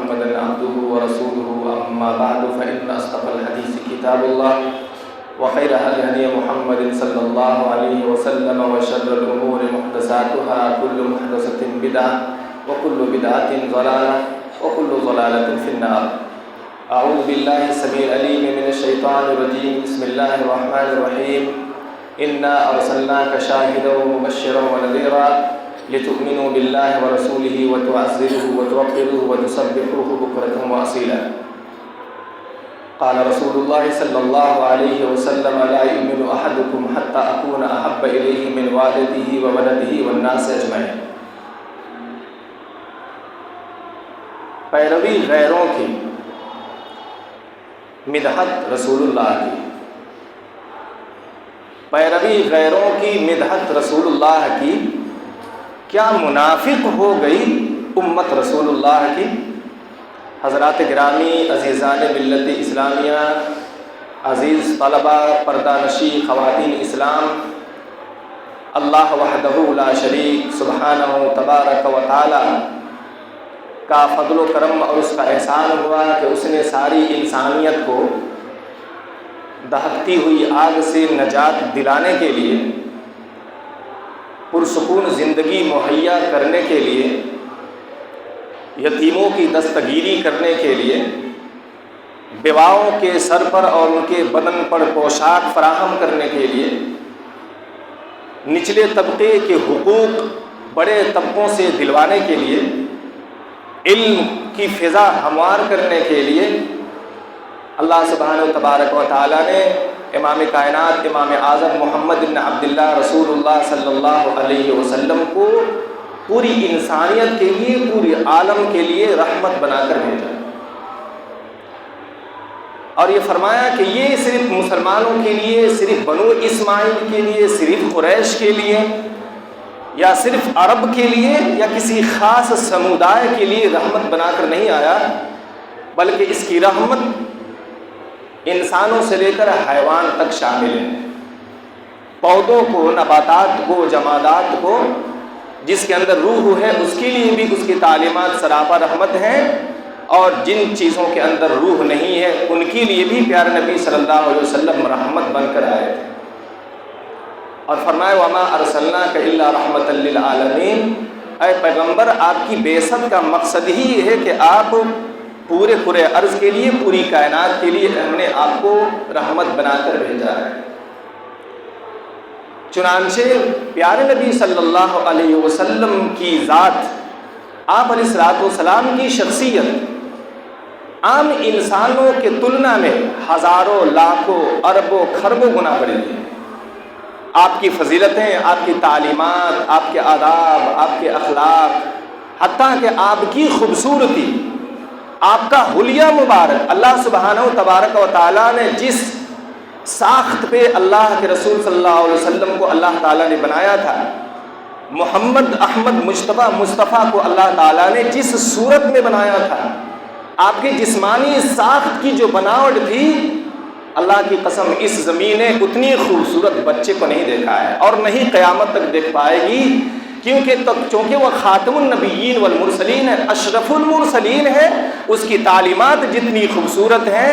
محمدا عبده ورسوله أما بعد فإن أصدق الحديث كتاب الله وخير هدي محمد صلى الله عليه وسلم وشر الأمور محدثاتها كل محدثة بدعة وكل بدعة ضلالة وكل ضلالة في النار. أعوذ بالله السميع العليم من الشيطان الرجيم. بسم الله الرحمن الرحيم. إنا أرسلناك شاهدا ومبشرا ونذيرا لتؤمنوا بالله ورسوله وتعزروه وتوقروه وتسبحوه بكرة وأصيلا. قال رسول الله صلى الله عليه وسلم لا يؤمن أحدكم حتى أكون أحب إليه من والده وولده والناس أجمعين. پیروی غیروں کی، مدحت رسول اللہ کی. پیروی غیروں کی، مدحت رسول اللہ کی. کیا منافق ہو گئی امت رسول اللہ کی؟ حضرات گرامی، عزیزان ملت اسلامیہ، عزیز طلبہ، پردہ نشی خواتین اسلام، اللہ وحدہ لا شریک سبحانہ تبارک و تعالی کا فضل و کرم اور اس کا احسان ہوا کہ اس نے ساری انسانیت کو دہکتی ہوئی آگ سے نجات دلانے کے لیے، پرسکون زندگی مہیا کرنے کے لیے، یتیموں کی دستگیری کرنے کے لیے، بیواؤں کے سر پر اور ان کے بدن پر پوشاک فراہم کرنے کے لیے، نچلے طبقے کے حقوق بڑے طبقوں سے دلوانے کے لیے، علم کی فضا ہموار کرنے کے لیے اللہ سبحانہ تبارک و تعالیٰ نے امام کائنات امام اعظم محمد بن عبداللہ رسول اللہ صلی اللہ علیہ وسلم کو پوری انسانیت کے لیے، پوری عالم کے لیے رحمت بنا کر بھیجا. اور یہ فرمایا کہ یہ صرف مسلمانوں کے لیے، صرف بنو اسماعیل کے لیے، صرف قریش کے لیے، یا صرف عرب کے لیے، یا کسی خاص سمودائے کے لیے رحمت بنا کر نہیں آیا، بلکہ اس کی رحمت انسانوں سے لے کر حیوان تک شامل ہے. پودوں کو، نباتات کو، جمادات کو، جس کے اندر روح ہے اس کے لیے بھی اس کی تعلیمات سراپا رحمت ہیں، اور جن چیزوں کے اندر روح نہیں ہے ان کے لیے بھی پیارے نبی صلی اللہ علیہ وسلم رحمت بن کر آئے تھے. اور فرمایا وما ارسلناک الا رحمۃ للعالمین. اے پیغمبر، آپ کی بعثت کا مقصد ہی یہ ہے کہ آپ پورے عرض کے لیے، پوری کائنات کے لیے ہم نے آپ کو رحمت بنا کر بھیجا ہے. چنانچہ پیارے نبی صلی اللہ علیہ وسلم کی ذات، آپ علیہ الصلوۃ والسلام کی شخصیت عام انسانوں کے تلنا میں ہزاروں، لاکھوں، اربوں، خربوں گنا بڑی ہے. آپ کی فضیلتیں، آپ کی تعلیمات، آپ کے آداب، آپ کے اخلاق، حتیٰ کہ آپ کی خوبصورتی، آپ کا حلیہ مبارک، اللہ سبحانہ تبارک و تعالیٰ نے جس ساخت پہ اللہ کے رسول صلی اللہ علیہ وسلم کو اللہ تعالیٰ نے بنایا تھا، محمد احمد مجتبیٰ مصطفیٰ کو اللہ تعالیٰ نے جس صورت میں بنایا تھا، آپ کی جسمانی ساخت کی جو بناوٹ تھی، اللہ کی قسم اس زمین نے اتنی خوبصورت بچے کو نہیں دیکھا ہے، اور نہیں قیامت تک دیکھ پائے گی، چونکہ وہ خاتم النبیین والمرسلین ہے، اشرف المرسلین ہے. اس کی تعلیمات جتنی خوبصورت ہیں،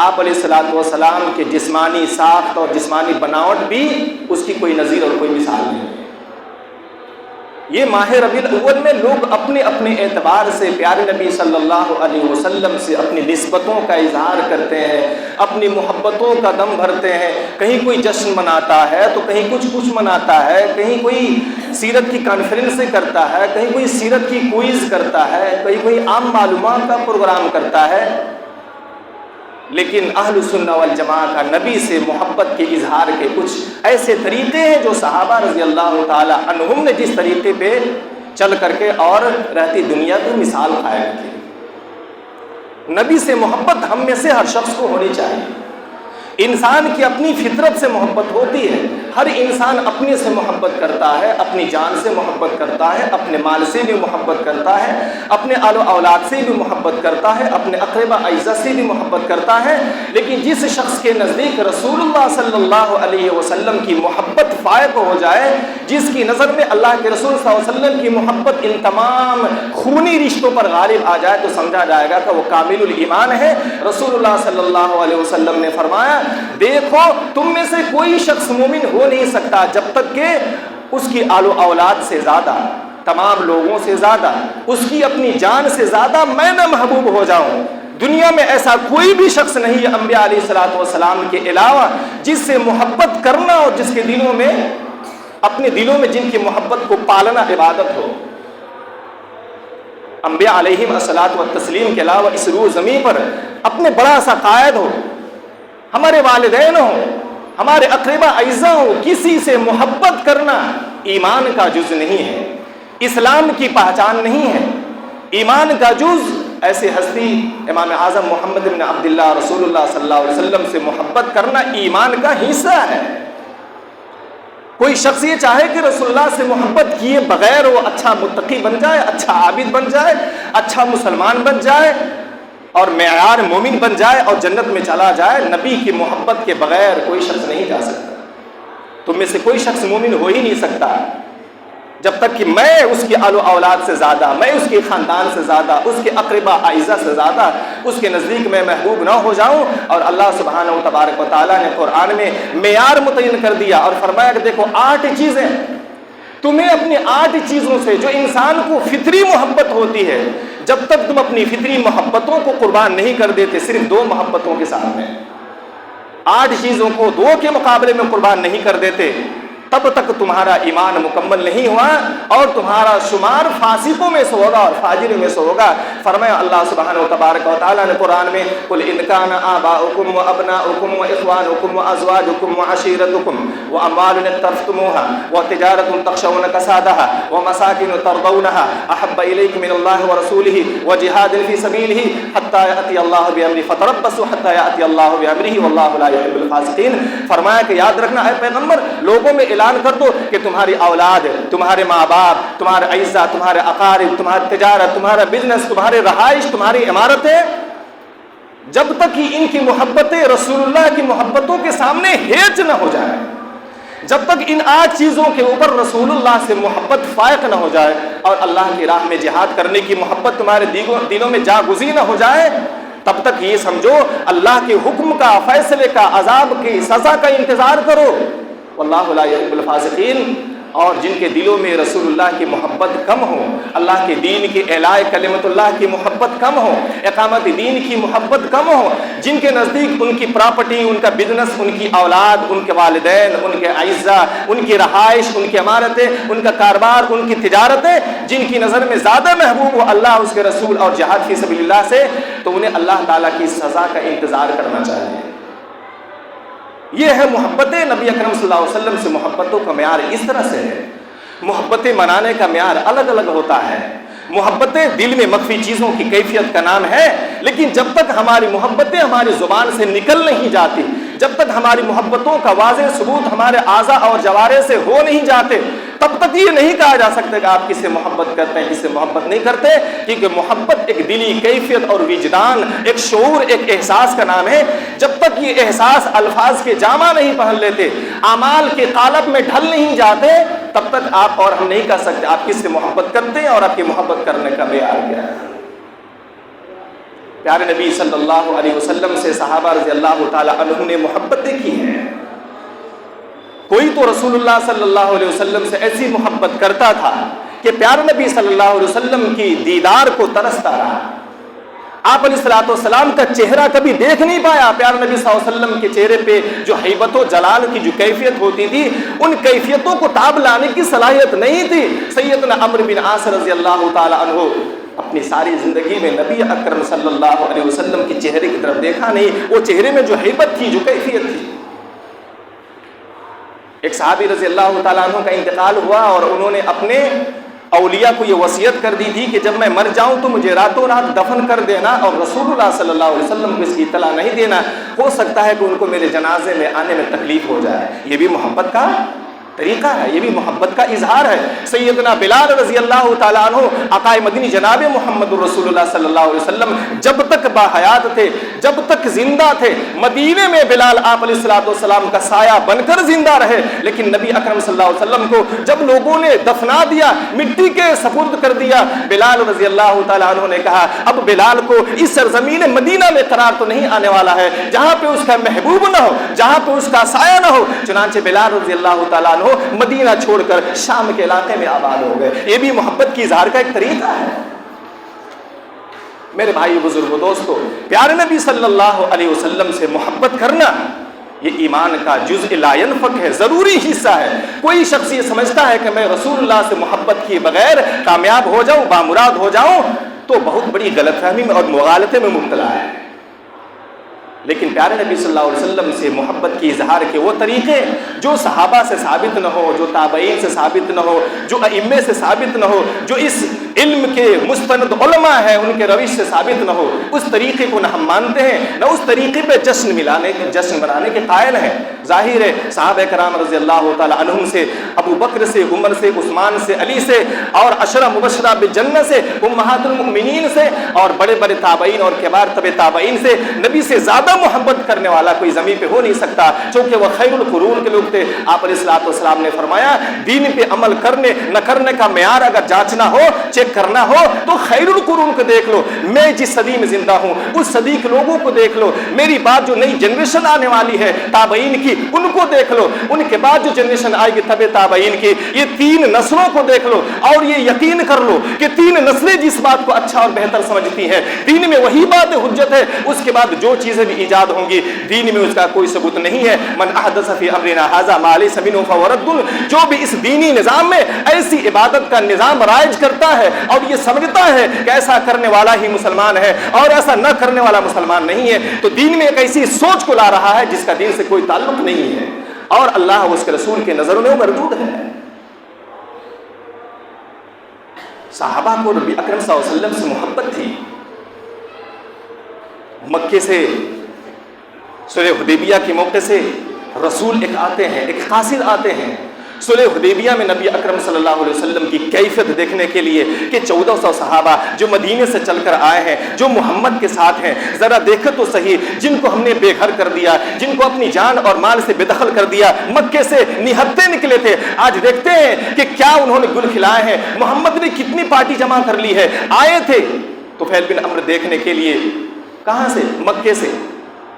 آپ علیہ الصلوۃ والسلام کے جسمانی ساخت اور جسمانی بناوٹ بھی اس کی کوئی نظیر اور کوئی مثال نہیں. یہ ماہ ربیع الاول میں لوگ اپنے اپنے اعتبار سے پیارے نبی صلی اللہ علیہ وسلم سے اپنی نسبتوں کا اظہار کرتے ہیں، اپنی محبتوں کا دم بھرتے ہیں. کہیں کوئی جشن مناتا ہے تو کہیں کچھ مناتا ہے، کہیں کوئی سیرت کی کانفرنس کرتا ہے، کہیں کوئی سیرت کی کوئز کرتا ہے، کہیں کوئی عام معلومات کا پروگرام کرتا ہے. لیکن اہل سنہ والجماعہ کا نبی سے محبت کے اظہار کے کچھ ایسے طریقے ہیں جو صحابہ رضی اللہ تعالی عنہم نے جس طریقے پہ چل کر کے اور رہتی دنیا کی مثال قائم کی. نبی سے محبت ہم میں سے ہر شخص کو ہونی چاہیے. انسان کی اپنی فطرت سے محبت ہوتی ہے. ہر انسان اپنے سے محبت کرتا ہے، اپنی جان سے محبت کرتا ہے، اپنے مال سے بھی محبت کرتا ہے، اپنے آل و اولاد سے بھی محبت کرتا ہے، اپنے اقربا اعزا سے بھی محبت کرتا ہے. لیکن جس شخص کے نزدیک رسول اللہ صلی اللہ علیہ وسلم کی محبت فائق ہو جائے، جس کی نظر میں اللہ کے رسول صلی اللہ علیہ وسلم کی محبت ان تمام خونی رشتوں پر غالب آ جائے، تو سمجھا جائے گا کہ وہ کامل الایمان ہے. رسول اللہ صلی اللہ علیہ وسلم نے فرمایا، دیکھو تم میں سے کوئی شخص مومن ہو نہیں سکتا جب تک کہ اس کی آل و اولاد سے زیادہ، تمام لوگوں سے زیادہ، اس کی اپنی جان سے زیادہ میں نہ محبوب ہو جاؤں. دنیا میں ایسا کوئی بھی شخص نہیں ہے انبیاء علیہ الصلوۃ والسلام کے علاوہ جس سے محبت کرنا اور جس کے دلوں میں، اپنے دلوں میں جن کی محبت کو پالنا عبادت ہو. انبیاء علیہم الصلوۃ والتسلیم کے علاوہ اس روح زمین پر اپنے بڑا سا قائد ہو، ہمارے والدین ہو، ہمارے اقربا اعزا ہو، کسی سے محبت کرنا ایمان کا جز نہیں ہے، اسلام کی پہچان نہیں ہے. ایمان کا جز ایسے ہستی امام اعظم محمد بن عبداللہ رسول اللہ صلی اللہ علیہ وسلم سے محبت کرنا ایمان کا حصہ ہے. کوئی شخص یہ چاہے کہ رسول اللہ سے محبت کیے بغیر وہ اچھا متقی بن جائے، اچھا عابد بن جائے، اچھا مسلمان بن جائے اور معیار مومن بن جائے اور جنت میں چلا جائے، نبی کی محبت کے بغیر کوئی شخص نہیں جا سکتا. تم میں سے کوئی شخص مومن ہو ہی نہیں سکتا جب تک کہ میں اس کی آل و اولاد سے زیادہ، میں اس کے خاندان سے زیادہ، اس کے اقربا اعزا سے زیادہ اس کے نزدیک میں محبوب نہ ہو جاؤں. اور اللہ سبحانہ و تبارک و تعالیٰ نے قرآن میں معیار متعین کر دیا اور فرمایا کہ دیکھو 8 چیزیں، تمہیں اپنی 8 چیزوں سے جو انسان کو فطری محبت ہوتی ہے، جب تک تم اپنی فطری محبتوں کو قربان نہیں کر دیتے، صرف 2 محبتوں کے سامنے 8 چیزوں کو 2 کے مقابلے میں قربان نہیں کر دیتے، تب تک تمہارا ایمان مکمل نہیں ہوا اور تمہارا شمار فاسقوں میں سے ہوگا اور فاجر میں سے ہوگا. فرمایا اللہ سبحانہ و تبارک و تعالیٰ نے قرآن میں، قل ان کان آباؤکم وابناؤکم واخوانکم وازواجکم وعشیرتکم واموال اقترفتموها وتجارۃ تخشون کسادها ومساکن ترضونها احب الیکم من اللہ ورسولہ وجہاد فی سبیلہ حتی یأتی اللہ بامرہ فتربصوا حتی یأتی اللہ بامرہ واللہ لا یحب الفاسقین. فرمایا کہ یاد رکھنا اے پیغمبر، لوگوں میں اعلان کر دو کہ تمہاری اولاد، تمہارے ماں باپ، تمہارے اعزا، تمہارے اقارب، تمہاری تجارت، تمہارا بزنس، تمہارے رہائش، تمہاری عمارتیں، جب تک کہ ان کی محبتیں رسول اللہ کی محبتوں کے سامنے ہیچ نہ ہو جائے، جب تک ان 8 چیزوں کے اوپر رسول اللہ سے محبت فائق نہ ہو جائے اور اللہ کی راہ میں جہاد کرنے کی محبت تمہارے دلوں میں جاگزین نہ ہو جائے، تب تک یہ سمجھو اللہ کے حکم کا، فیصلے کا، عذاب کی، سزا کا انتظار کرو. واللہ لا یحب الفاسقین. اور جن کے دلوں میں رسول اللہ کی محبت کم ہو، اللہ کے دین کی اعلاء کلمت اللہ کی محبت کم ہو، اقامت دین کی محبت کم ہو، جن کے نزدیک ان کی پراپرٹی، ان کا بزنس، ان کی اولاد، ان کے والدین، ان کے اعزا، ان کی رہائش، ان کی عمارتیں، ان کا کاروبار، ان کی تجارتیں، جن کی نظر میں زیادہ محبوب ہو اللہ، اس کے رسول اور جہاد فی سبیل اللہ سے، تو انہیں اللہ تعالیٰ کی سزا کا انتظار کرنا چاہیے. یہ ہے محبت نبی اکرم صلی اللہ علیہ وسلم سے محبتوں کا معیار اس طرح سے ہے. محبتیں منانے کا معیار الگ الگ ہوتا ہے. محبتیں دل میں مخفی چیزوں کی کیفیت کا نام ہے، لیکن جب تک ہماری محبتیں ہماری زبان سے نکل نہیں جاتی، جب تک ہماری محبتوں کا واضح ثبوت ہمارے اعضاء اور جوارح سے ہو نہیں جاتے، تب تک یہ نہیں کہا جا سکتا کہ آپ کس سے محبت کرتے ہیں، کس سے محبت نہیں کرتے. کیونکہ محبت ایک دلی کیفیت اور وجدان، ایک شعور، ایک احساس کا نام ہے. جب تک یہ احساس الفاظ کے جامہ نہیں پہن لیتے، اعمال کے قالب میں ڈھل نہیں جاتے، تب تک آپ اور ہم نہیں کہہ سکتے آپ کس سے محبت کرتے ہیں اور آپ کی محبت کرنے کا معیار کیا ہے. پیارے نبی صلی اللہ علیہ وسلم سے صحابہ رضی اللہ تعالی عنہم نے محبتیں کی ہیں. کوئی تو رسول اللہ صلی اللہ علیہ وسلم سے ایسی محبت کرتا تھا کہ پیارے نبی صلی اللہ علیہ وسلم کی دیدار کو ترستا رہا. آپ علیہ الصلوۃ والسلام کا چہرہ کبھی دیکھ نہیں پایا. پیارے نبی صلی اللہ علیہ وسلم کے چہرے پہ جو ہیبت و جلال کی جو کیفیت ہوتی تھی، ان کیفیتوں کو تاب لانے کی صلاحیت نہیں تھی. سیدنا عمرو بن عاص رضی اللہ تعالی عنہ اپنی ساری زندگی میں نبی اکرم صلی اللہ علیہ وسلم کے چہرے کی طرف دیکھا نہیں. وہ چہرے میں جو ہیبت تھی، جو کیفیت تھی. ایک صحابی رضی اللہ تعالیٰ عنہ کا انتقال ہوا اور انہوں نے اپنے اولیاء کو یہ وصیت کر دی تھی کہ جب میں مر جاؤں تو مجھے راتوں رات دفن کر دینا اور رسول اللہ صلی اللہ علیہ وسلم کو اس کی اطلاع نہیں دینا، ہو سکتا ہے کہ ان کو میرے جنازے میں آنے میں تکلیف ہو جائے۔ یہ بھی محبت کا طریقہ ہے، یہ بھی محبت کا اظہار ہے۔ سیدنا بلال رضی اللہ تعالیٰ عنہ آقا مدنی جناب محمد رسول اللہ صلی اللہ علیہ وسلم جب تک باحیات تھے، جب تک زندہ تھے، مدینے میں بلال آپ علیہ الصلوۃ والسلام کا سایہ بن کر زندہ رہے، لیکن نبی اکرم صلی اللہ علیہ وسلم کو جب لوگوں نے دفنا دیا، مٹی کے سپرد کر دیا، بلال رضی اللہ تعالیٰ عنہ نے کہا اب بلال کو اس سرزمین مدینہ میں قرار تو نہیں آنے والا ہے جہاں پہ اس کا محبوب نہ ہو، جہاں پہ اس کا سایہ نہ ہو۔ چنانچہ بلال رضی اللہ تعالیٰ عنہ مدینہ چھوڑ کر شام کے علاقے میں آباد ہو گئے۔ یہ بھی محبت کی اظہار کا ایک طریقہ ہے۔ میرے بھائی بزرگوں دوستو، پیارے نبی صلی اللہ علیہ وسلم سے محبت کرنا یہ ایمان کا جزء لا ينفک ہے، ضروری حصہ ہے۔ کوئی شخص یہ سمجھتا ہے کہ میں رسول اللہ سے محبت کیے بغیر کامیاب ہو جاؤں، بامراد ہو جاؤں، تو بہت بڑی غلط فہمی میں اور مغالطے میں مبتلا ہے۔ لیکن پیارے نبی صلی اللہ علیہ وسلم سے محبت کی اظہار کے وہ طریقے جو صحابہ سے ثابت نہ ہو، جو تابعین سے ثابت نہ ہو، جو ائمے سے ثابت نہ ہو، جو اس علم کے مستند علماء ہیں ان کے روش سے ثابت نہ ہو، اس طریقے کو نہ ہم مانتے ہیں، نہ اس طریقے پہ جشن منانے کے قائل ہیں۔ ظاہر ہے صحابہ کرام رضی اللہ تعالی عنہم سے، ابو بکر سے، عمر سے، عثمان سے، علی سے، اور عشرہ مبشرہ بالجنہ سے، امہات المؤمنین سے، اور بڑے بڑے تابعین اور کبار تبع تابعین سے نبی سے زیادہ محبت کرنے والا کوئی زمین پہ ہو نہیں سکتا، چونکہ وہ خیر القرون کے لوگ تھے۔ آپ علیہ الصلوۃ والسلام نے فرمایا دین پہ عمل کرنے نہ کرنے کا معیار اگر جانچنا ہو، چیک کرنا ہو تو خیر القرون کو دیکھ لو، میں جس صدی میں زندہ ہوں اس صدی کے لوگوں کو دیکھ لو، میری بعد جو نئی جنریشن آنے والی ہے تابعین کی ان کو دیکھ لو، ان کے بعد جو جنریشن آئے گی تبع تابعین کی، یہ تین نسلوں کو دیکھ لو، اور یہ یقین کر لو کہ تین نسلیں جس بات کو اچھا اور بہتر سمجھتی ہیں دین میں وہی بات حجت ہے، اس کے بعد جو چیزیں بھی ایجاد ہوں گی دین میں اس کا کوئی ثبوت نہیں ہے۔ من احدث فی امرنا ھذا ما لیس منہ فہو رد، جو بھی اس دینی نظام میں ایسی عبادت کا نظام رائج کرتا ہے اور یہ سمجھتا ہے کہ ایسا کرنے والا ہی مسلمان ہے اور ایسا نہ کرنے والا مسلمان نہیں ہے، تو دین میں ایک ایسی سوچ کو لا رہا ہے جس کا دین سے کوئی تعلق نہیں ہے، اور اللہ اور اس کے رسول کے نظروں میں وہ مردود ہے۔ صحابہ کو نبی اکرم صلی اللہ علیہ وسلم سے محبت تھی۔ مکے سے صلح حدیبیہ کے موقع سے رسول ایک آتے ہیں، ایک قاصد آتے ہیں صلح حدیبیہ میں نبی اکرم صلی اللہ علیہ وسلم کی کیفیت دیکھنے کے لیے کہ 1400 صحابہ جو مدینے سے چل کر آئے ہیں، جو محمد کے ساتھ ہیں، ذرا دیکھو تو صحیح، جن کو ہم نے بے گھر کر دیا، جن کو اپنی جان اور مال سے بے دخل کر دیا، مکے سے نہتے نکلے تھے، آج دیکھتے ہیں کہ کیا انہوں نے گل کھلائے ہیں، محمد نے کتنی پارٹی جمع کر لی ہے۔ آئے تھے طفیل بن عمرو دیکھنے کے لیے، کہاں سے؟ مکے سے،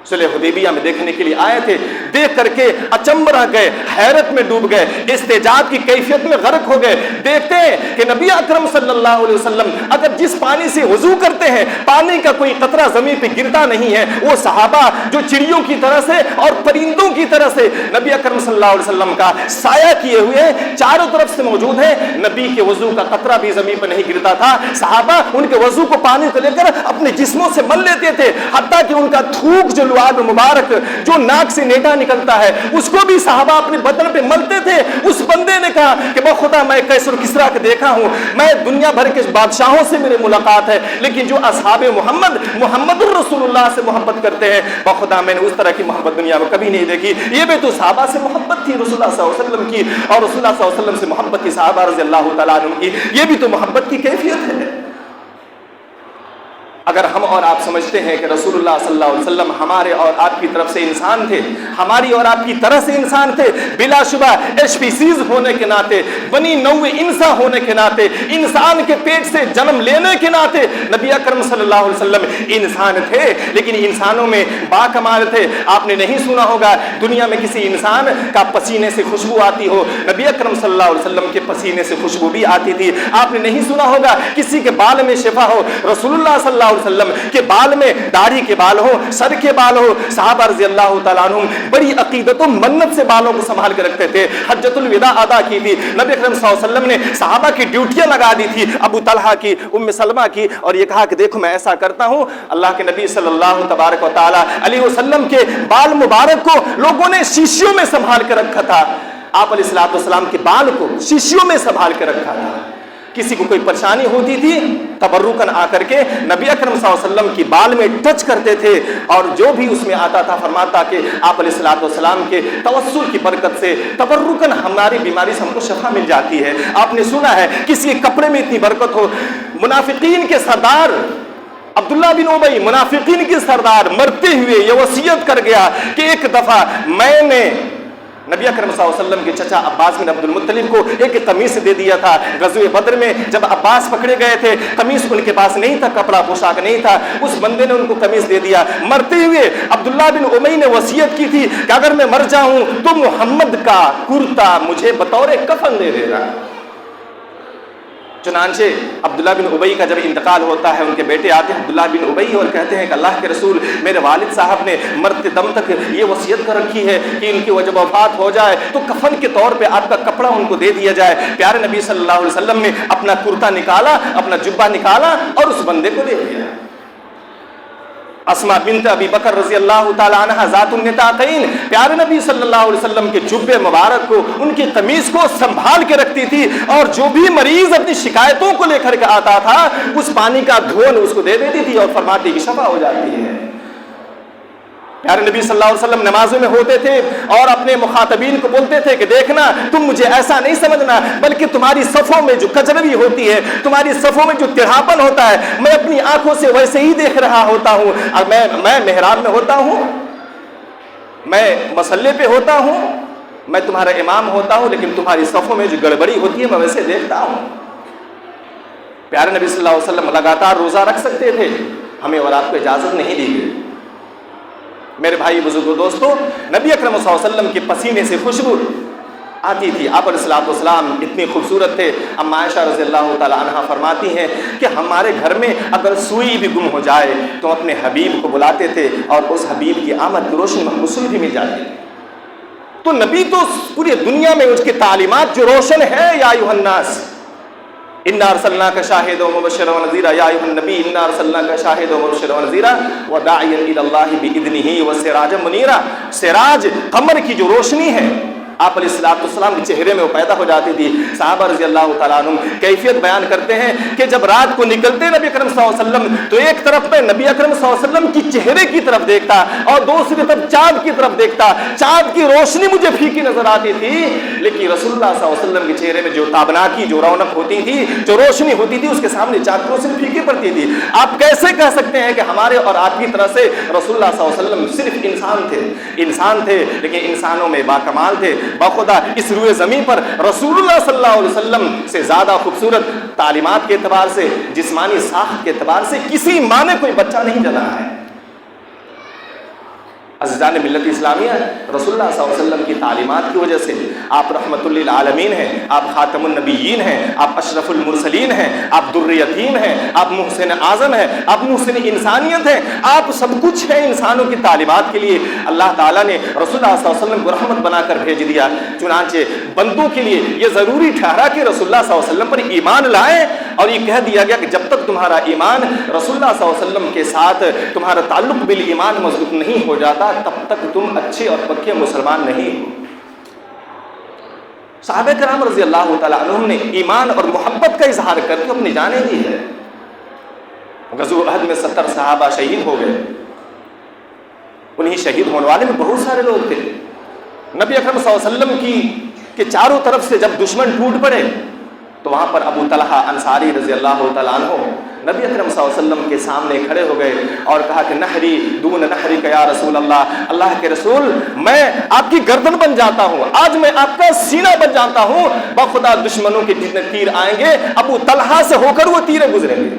صلح حدیبیہ میں دیکھنے کے لیے آئے تھے، دیکھ کر کے اچنبھ رہ گئے، حیرت میں ڈوب گئے، استعجاب کی کیفیت میں غرق ہو گئے۔ دیکھتے ہیں کہ نبی اکرم صلی اللہ علیہ وسلم اگر جس پانی سے وضو کرتے ہیں پانی کا کوئی قطرہ زمین پہ گرتا نہیں ہے، وہ صحابہ جو چڑیوں کی طرح سے اور پرندوں کی طرح سے نبی اکرم صلی اللہ علیہ وسلم کا سایہ کیے ہوئے ہیں، چاروں طرف سے موجود ہیں، نبی کے وضو کا قطرہ بھی زمین پہ نہیں گرتا تھا۔ صحابہ ان کے وضو کو پانی کو لے کر اپنے جسموں سے مل لیتے تھے، حتیٰ کہ ان کا تھوک جو لعاب مبارک جو ناک سے نیٹا نکلتا ہے اس کو بھی صحابہ اپنے بدن پہ ملتے تھے۔ اس بندے نے کہا کہ بخدا میں کیسر کسرا کے دیکھا ہوں، میں دنیا بھر کے بادشاہوں سے میری ملاقات ہے، لیکن جو اصحاب محمد الرسول اللہ سے محبت کرتے ہیں، بخدا میں نے اس طرح کی محبت دنیا میں کبھی نہیں دیکھی۔ یہ بھی تو صحابہ سے محبت تھی رسول اللہ صلی اللہ علیہ وسلم کی، اور رسول اللہ صلی اللہ علیہ وسلم سے محبت تھی صحابہ رضی اللہ تعالیٰ عنہ کی، یہ بھی تو محبت کی کیفیت ہے۔ اگر ہم اور آپ سمجھتے ہیں کہ رسول اللہ صلی اللہ علیہ وسلم ہمارے اور آپ کی طرف سے انسان تھے، ہماری اور آپ کی طرح سے انسان تھے، بلا شبہ اسپیسیز ہونے کے ناطے، بنی نوع انسا ہونے کے ناطے، انسان کے پیٹ سے جنم لینے کے ناطے نبی اکرم صلی اللہ علیہ وسلم انسان تھے، لیکن انسانوں میں با کمال تھے۔ آپ نے نہیں سنا ہوگا دنیا میں کسی انسان کا پسینے سے خوشبو آتی ہو، نبی اکرم صلی اللہ علیہ وسلم کے پسینے سے خوشبو بھی آتی تھی۔ آپ نے نہیں سنا ہوگا کسی کے بال میں شفا ہو، رسول اللہ صلی اللہ علیہ وسلم کے بال میں داڑھی کے بال ہو، سر کے بال ہو، صحابہ رضی اللہ تعالیٰ عنہم بڑی عقیدت و منت سے بالوں کو سنبھال کے رکھتے تھے۔ حجۃ الوداع ادا کی تھی، نبی اکرم صلی اللہ علیہ وسلم نے صحابہ کی ڈیوٹیاں لگا دی تھی، ابو طلحہ کی، ام سلمہ کی، اور یہ کہا کہ دیکھو میں ایسا کرتا ہوں۔ اللہ کے نبی صلی اللہ تبارک و تعالیٰ علیہ وسلم کے بال مبارک کو لوگوں نے شیشیوں میں سنبھال کے رکھا تھا، آپ علیہ الصلوۃ والسلام کے بال کو شیشیوں میں سنبھال کے رکھا تھا۔ کسی کو کوئی پریشانی ہوتی تھی تبرکن آ کر کے نبی اکرم صلی اللہ علیہ وسلم کی بال میں ٹچ کرتے تھے، اور جو بھی اس میں آتا تھا فرماتا کہ آپ علیہ الصلوۃ والسلام کے توسل کی برکت سے تبرکن ہماری بیماری سے ہم کو شفا مل جاتی ہے۔ آپ نے سنا ہے کسی کپڑے میں اتنی برکت ہو، منافقین کے سردار عبداللہ بن ابی، منافقین کے سردار مرتے ہوئے یہ وصیت کر گیا کہ ایک دفعہ میں نے نبی اکرم صلی اللہ علیہ وسلم کے چچا عباس بن عبد المطلب کو ایک قمیص دے دیا تھا۔ غزوہ بدر میں جب عباس پکڑے گئے تھے، قمیص ان کے پاس نہیں تھا، کپڑا پوشاک نہیں تھا، اس بندے نے ان کو قمیص دے دیا۔ مرتے ہوئے عبداللہ بن ابی نے وصیت کی تھی کہ اگر میں مر جاؤں تو محمد کا کرتا مجھے بطور کفن دے دینا۔ چنانچہ عبداللہ بن ابی کا جب انتقال ہوتا ہے، ان کے بیٹے آتے ہیں عبداللہ بن ابی اور کہتے ہیں کہ اللہ کے رسول، میرے والد صاحب نے مرتے دم تک یہ وصیت کر رکھی ہے کہ ان کی جب وفات ہو جائے تو کفن کے طور پہ آپ کا کپڑا ان کو دے دیا جائے۔ پیارے نبی صلی اللہ علیہ وسلم نے اپنا کرتا نکالا، اپنا جبہ نکالا اور اس بندے کو دے دیا۔ اسماء بنت ابی بکر رضی اللہ تعالی عنہ ذات النطاقین، پیارے نبی صلی اللہ علیہ وسلم کے جبے مبارک کو، ان کی قمیص کو سنبھال کے رکھتی تھی، اور جو بھی مریض اپنی شکایتوں کو لے کر کے آتا تھا اس پانی کا گھون اس کو دے دیتی تھی اور فرماتی کہ شفا ہو جاتی ہے۔ پیارے نبی صلی اللہ علیہ وسلم نمازوں میں ہوتے تھے اور اپنے مخاطبین کو بولتے تھے کہ دیکھنا، تم مجھے ایسا نہیں سمجھنا، بلکہ تمہاری صفوں میں جو کجروی ہوتی ہے، تمہاری صفوں میں جو ٹیڑھاپن ہوتا ہے، میں اپنی آنکھوں سے ویسے ہی دیکھ رہا ہوتا ہوں۔ اور میں محراب میں ہوتا ہوں، میں مصلے پہ ہوتا ہوں، میں تمہارا امام ہوتا ہوں، لیکن تمہاری صفوں میں جو گڑبڑی ہوتی ہے میں ویسے دیکھتا ہوں۔ پیارے نبی صلی اللہ علیہ وسلم لگاتار روزہ رکھ سکتے تھے، ہمیں اور آپ کو اجازت نہیں دی گئی۔ میرے بھائی بزرگوں دوستو، نبی اکرم صلی اللہ علیہ وسلم کے پسینے سے خوشبو آتی تھی۔ آپ علیہ الصلوۃ والسلام اتنے خوبصورت تھے، اما عائشہ رضی اللہ تعالی عنہ فرماتی ہیں کہ ہمارے گھر میں اگر سوئی بھی گم ہو جائے تو اپنے حبیب کو بلاتے تھے اور اس حبیب کی آمد کی روشنی میں سوئی بھی مل جاتی تھی۔ تو نبی تو پوری دنیا میں اس کی تعلیمات جو روشن ہے، یا ایھا الناس انا ارسلناک شاہدا ومبشرا ونذیرا، یا ایھا النبی انا ارسلناک شاہدا ومبشرا ونذیرا وداعیا الی اللہ باذنہ وسراجا منیرا۔ سراج قمر کی جو روشنی ہے آپ علیہ السلام کے چہرے میں وہ پیدا ہو جاتی تھی۔ صحابہ رضی اللہ تعالیٰ عنہ کیفیت بیان کرتے ہیں کہ جب رات کو نکلتے نبی اکرم صلی اللہ علیہ وسلم تو ایک طرف میں نبی اکرم صلی اللہ علیہ وسلم کی چہرے کی طرف دیکھتا اور دوسری طرف چاند کی طرف دیکھتا۔ چاند کی روشنی مجھے پھیکی نظر آتی تھی، لیکن رسول اللہ صلی اللہ علیہ وسلم کے چہرے میں جو تابناکی، جو رونق ہوتی تھی، جو روشنی ہوتی تھی، اس کے سامنے چاند کی روشنی پھیکی پڑتی تھی۔ آپ کیسے کہہ سکتے ہیں کہ ہمارے اور آپ کی طرح سے رسول اللہ صلی اللہ علیہ وسلم صرف انسان تھے، لیکن انسانوں میں باکمال تھے۔ بخدا اس روئے زمین پر رسول اللہ صلی اللہ علیہ وسلم سے زیادہ خوبصورت تعلیمات کے اعتبار سے، جسمانی ساخت کے اعتبار سے کسی ماں نے کوئی بچہ نہیں جنا ہے۔ عزیزان ملت اسلامیہ، رسول اللہ صلی اللہ علیہ وسلم کی تعلیمات کی وجہ سے آپ رحمت للعالمین ہیں، آپ خاتم النبیین ہیں، آپ اشرف المرسلین ہیں، آپ در یتیم ہیں، آپ محسن اعظم ہیں، آپ محسن انسانیت ہیں، آپ سب کچھ ہیں انسانوں کی تعلیمات کے لیے۔ اللہ تعالیٰ نے رسول اللہ صلی اللہ علیہ وسلم کو رحمت بنا کر بھیج دیا، چنانچہ بندوں کے لیے یہ ضروری ٹھہرا کہ رسول اللہ صلی اللہ علیہ وسلم پر ایمان لائیں، اور یہ کہہ دیا گیا کہ جب تک تمہارا ایمان رسول اللہ صلی اللہ علیہ وسلم کے ساتھ تمہارا تعلق بالایمان مضبوط نہیں ہو جاتا، تب تک تم اچھے اور پکے مسلمان نہیں ہو۔ صحابہ کرام رضی اللہ تعالیٰ عنہم نے ایمان اور محبت کا اظہار کر کے اپنی جانیں دی ہے۔ غزوہ احد میں 70 صحابہ شہید ہو گئے، انہی شہید ہونے والے میں بہت سارے لوگ تھے۔ نبی اکرم صلی اللہ علیہ وسلم کے چاروں طرف سے جب دشمن ٹوٹ پڑے تو وہاں پر ابو طلحہ انصاری رضی اللہ تعالیٰ عنہ نبی اکرم صلی اللہ علیہ وسلم کے سامنے کھڑے ہو گئے اور کہا کہ نحری دون نحرک یا رسول اللہ، اللہ کے رسول میں آپ کی گردن بن جاتا ہوں، آج میں آپ کا سینہ بن جاتا ہوں، بخدا دشمنوں کے جتنے تیر آئیں گے ابو طلحہ سے ہو کر وہ تیریں گزریں گے۔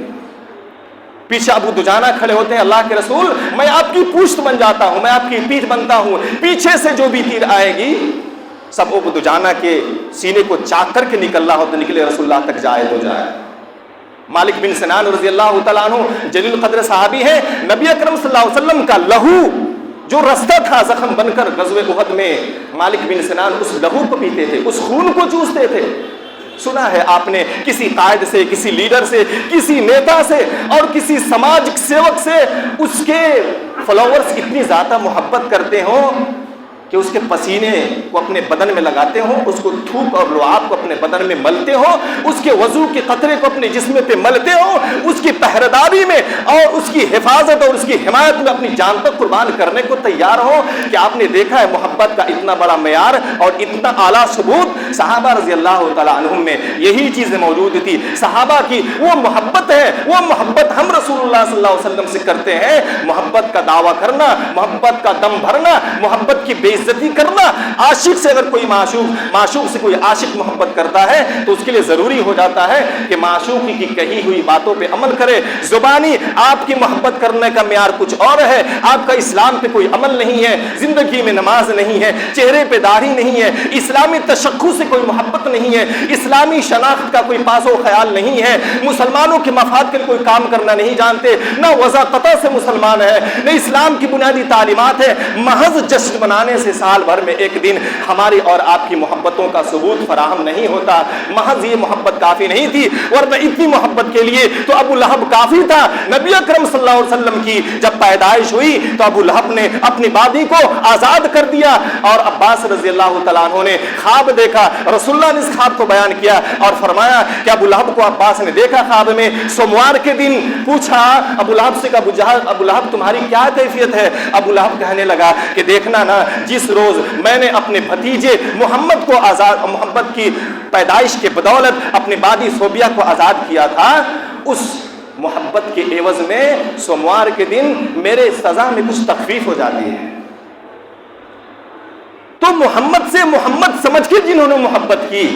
پیچھے ابو دجانہ کھڑے ہوتے ہیں، اللہ کے رسول میں آپ کی پشت بن جاتا ہوں، میں آپ کی پیٹھ بنتا ہوں، پیچھے سے جو بھی تیر آئے گی سب ابو دجانہ کے سینے کو چاک کر کے نکلنا ہو تو نکلے، رسول اللہ تک جائے تو جائے۔ مالک بن سنان رضی اللہ تعالیٰ عنہ جلیل قدر صحابی ہیں، نبی اکرم صلی اللہ علیہ وسلم کا لہو جو رستہ تھا زخم بن کر غزوہ احد میں، مالک بن سنان اس لہو کو پیتے تھے، اس خون کو چوستے تھے۔ سنا ہے آپ نے کسی قائد سے، کسی لیڈر سے، کسی نیتا سے اور کسی سماج سیوک سے اس کے فالوورز اتنی زیادہ محبت کرتے ہوں کہ اس کے پسینے کو اپنے بدن میں لگاتے ہوں، اس کو تھوک اور لعاب کو اپنے اپنے بدن میں ملتے ہو، اس کے وضو کے قطرے کو اپنے جسم پہ ملتے ہو، اس کی پہرےداری میں اور اس کی حفاظت اور اس کی حمایت میں اپنی جان تک قربان کرنے کو تیار ہو، کہ آپ نے دیکھا ہے محبت کا اتنا بڑا معیار اور اتنا اعلیٰ ثبوت صحابہ رضی اللہ تعالیٰ عنہم میں یہی چیزیں موجود تھی۔ صحابہ کی وہ محبت ہے، وہ محبت ہم رسول اللہ صلی اللہ علیہ وسلم سے کرتے ہیں۔ محبت کا دعویٰ کرنا، محبت کا دم بھرنا، محبت کی بے عزتی کرنا، عاشق سے اگر کوئی معشوق سے کوئی عاشق محبت کرتا ہے تو اس کے لیے ضروری ہو جاتا ہے کہ معشوق کی کہی ہوئی باتوں پہ عمل کرے۔ زبانی آپ کی محبت کرنے کا معیار کچھ اور ہے، آپ کا اسلام پہ کوئی عمل نہیں ہے، زندگی میں نماز نہیں ہے، چہرے پہ داڑھی نہیں ہے، اسلامی تشخص سے کوئی محبت نہیں ہے، اسلامی شناخت کا کوئی پاس و خیال نہیں ہے، مسلمانوں کے مفاد کے لیے کوئی کام کرنا نہیں جانتے، نہ وضع قطع سے مسلمان ہے، نہ اسلام کی بنیادی تعلیمات ہے، محض جشن منانے سے سال بھر میں ایک دن ہماری اور آپ کی محبتوں کا ثبوت فراہم نہیں ہوتا۔ محض یہ محبت کافی نہیں تھی، ورنہ اتنی محبت کے لیے تو ابو لہب کافی تھا۔ نبی اکرم صلی اللہ علیہ وسلم کی جب پیدائش ہوئی تو ابو لہب نے اپنی بادی کو آزاد کر دیا، اور عباس رضی اللہ تعالیٰ عنہ نے خواب دیکھا، رسول اللہ نے اس خواب کو بیان کیا اور فرمایا کہ ابو لہب کو عباس نے دیکھا خواب میں سوموار کے دن، پوچھا ابو لہب سے کہ ابو لہب تمہاری کیا کیفیت ہے؟ ابو لہب کہنے لگا کہ دیکھنا نا، جس روز میں نے اپنے بھتیجے محمد کو آزاد، محمد کی پیدائش کے بدولت اپنے بادی صوبیہ کو آزاد کیا تھا، اس محبت کے عوض میں سوموار کے دن میرے سزا میں کچھ تخفیف ہو جاتی ہے۔ تو محمد سے محمد سمجھ کے جنہوں نے محبت کی،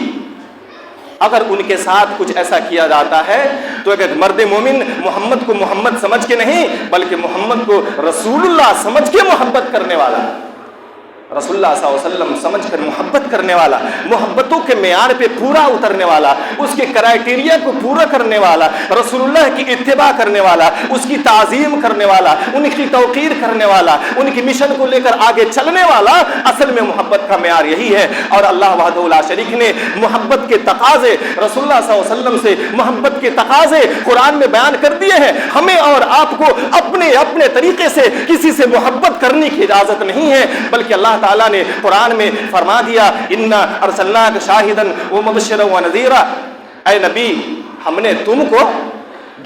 اگر ان کے ساتھ کچھ ایسا کیا جاتا ہے تو ایک مرد مومن محمد کو محمد سمجھ کے نہیں بلکہ محمد کو رسول اللہ سمجھ کے محبت کرنے والا، رسول اللہ صلی اللہ علیہ وسلم سمجھ کر محبت کرنے والا، محبتوں کے معیار پہ پورا اترنے والا، اس کے کرائٹیریا کو پورا کرنے والا، رسول اللہ کی اتباع کرنے والا، اس کی تعظیم کرنے والا، ان کی توقیر کرنے والا، ان کی مشن کو لے کر آگے چلنے والا، اصل میں محبت کا معیار یہی ہے۔ اور اللہ وحدہ لا شریک نے محبت کے تقاضے رسول اللہ صلی اللہ علیہ وسلم سے، محبت کے تقاضے قرآن میں بیان کر دیے ہیں۔ ہمیں اور آپ کو اپنے طریقے سے کسی سے محبت کرنے کی اجازت نہیں ہے، بلکہ اللہ تعالیٰ نے قرآن میں فرما دیا انا ارسلناک شاہدا ومبشرا ونذیرا، اے نبی ہم نے تم کو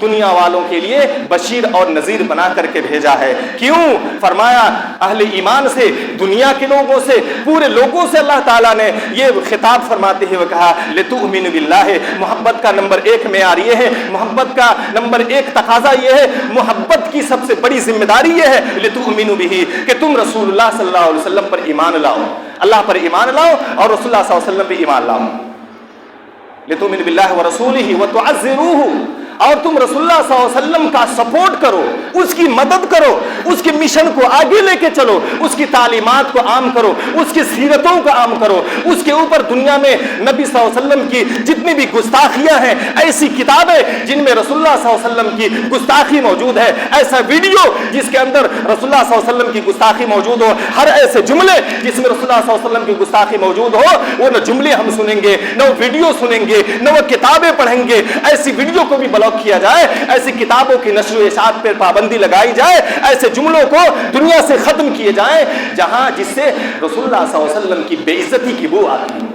دنیا والوں کے لیے بشیر اور نذیر بنا کر کے بھیجا ہے۔ کیوں؟ فرمایا اہل ایمان سے، دنیا کے لوگوں سے، پورے لوگوں سے اللہ تعالیٰ نے یہ خطاب فرماتے ہوئے کہا لتؤمنوا باللہ، محبت کا نمبر ایک معیار یہ ہے، محبت کا نمبر ایک تقاضا یہ ہے، محبت کی سب سے بڑی ذمہ داری یہ ہے لتؤمنوا بہ، کہ تم رسول اللہ صلی اللہ علیہ وسلم پر ایمان لاؤ، اللہ پر ایمان لاؤ اور رسول اللہ صلی اللہ علیہ وسلم پر ایمان لاؤ۔ لتؤمنوا باللہ ورسولہ وتعزروہ، اور تم رسول اللہ صلی اللہ علیہ وسلم کا سپورٹ کرو، اس کی مدد کرو، اس کے مشن کو آگے لے کے چلو، اس کی تعلیمات کو عام کرو، اس کی سیرتوں کو عام کرو، اس کے اوپر دنیا میں نبی صلی اللہ علیہ وسلم کی جتنی بھی گستاخیاں ہیں، ایسی کتابیں جن میں رسول اللہ صلی اللہ علیہ وسلم کی گستاخی موجود ہے، ایسا ویڈیو جس کے اندر رسول اللہ صلی اللہ علیہ وسلم کی گستاخی موجود ہو، ہر ایسے جملے جس میں رسول اللہ صلی اللہ علیہ وسلم کی گستاخی موجود ہو، وہ نہ جملے ہم سنیں گے، نہ وہ ویڈیو سنیں گے، نہ وہ کتابیں پڑھیں گے، ایسی ویڈیو کو بھی بلاک کیا جائے، ایسی کتابوں کی نشر و اشاعت پر پابندی لگائی جائے، ایسے جملوں کو دنیا سے ختم کیے جائیں جہاں جس سے رسول اللہ صلی اللہ علیہ وسلم کی بے عزتی کی بو آتی ہے۔